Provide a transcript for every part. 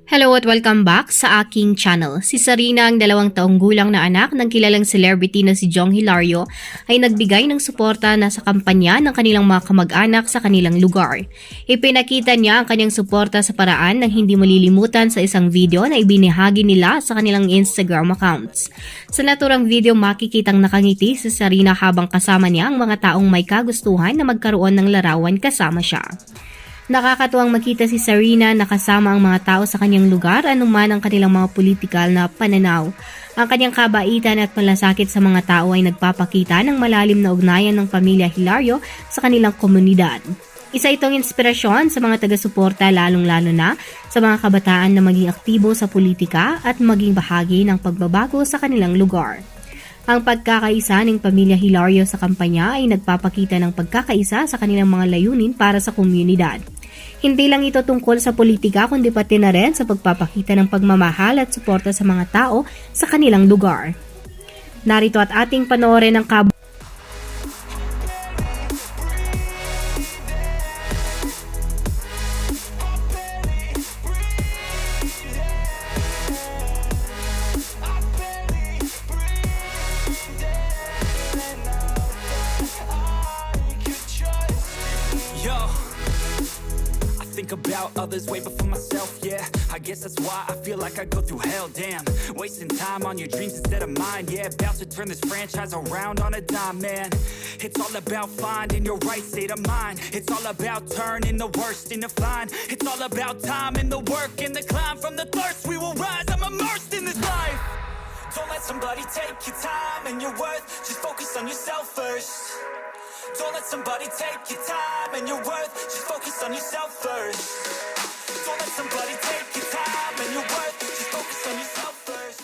Hello at welcome back sa aking channel. Si Sarina, ang 2 taong gulang na anak ng kilalang celebrity na si Jong Hilario, ay nagbigay ng suporta na sa kampanya ng kanilang mga kamag-anak sa kanilang lugar. Ipinakita niya ang kanyang suporta sa paraan ng hindi malilimutan sa isang video na ibinahagi nila sa kanilang Instagram accounts. Sa naturang video, makikitang nakangiti si Sarina habang kasama niya ang mga taong may kagustuhan na magkaroon ng larawan kasama siya. Nakakatuwang makita si Sarina na kasama ang mga tao sa kanyang lugar anuman ang kanilang mga politikal na pananaw. Ang kanyang kabaitan at malasakit sa mga tao ay nagpapakita ng malalim na ugnayan ng pamilya Hilario sa kanilang komunidad. Isa itong inspirasyon sa mga taga-suporta lalong-lalo na sa mga kabataan na maging aktibo sa politika at maging bahagi ng pagbabago sa kanilang lugar. Ang pagkakaisa ng pamilya Hilario sa kampanya ay nagpapakita ng pagkakaisa sa kanilang mga layunin para sa komunidad. Hindi lang ito tungkol sa politika kundi pati na rin sa pagpapakita ng pagmamahal at suporta sa mga tao sa kanilang lugar. Narito at ating panoorin ang Think about others way before myself, yeah. I guess that's why I feel like I go through hell, damn. Wasting time on your dreams instead of mine, yeah. About to turn this franchise around on a dime, man. It's all about finding your right state of mind. It's all about turning the worst into fine. It's all about time and the work and the climb. From the thirst we will rise, I'm immersed in this life. Don't let somebody take your time and your worth. Just focus on yourself first. Don't let somebody take your time and your worth. Just focus on yourself first. Don't let somebody take your time and your worth. Just focus on yourself first.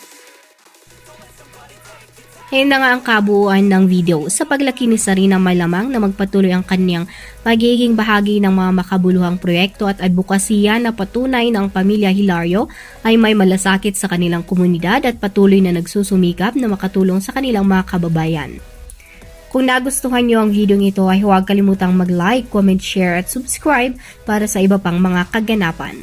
Ayun na nga ang kabuuan ng video. Sa paglaki ni Sarina, malamang na magpatuloy ang kanyang magiging bahagi ng mga makabuluhang proyekto at advokasya na patunay na ang pamilya Hilario ay may malasakit sa kanilang komunidad at patuloy na nagsusumikap na makatulong sa kanilang mga kababayan. Kung nagustuhan nyo ang video ito ay huwag kalimutang mag-like, comment, share at subscribe para sa iba pang mga kaganapan.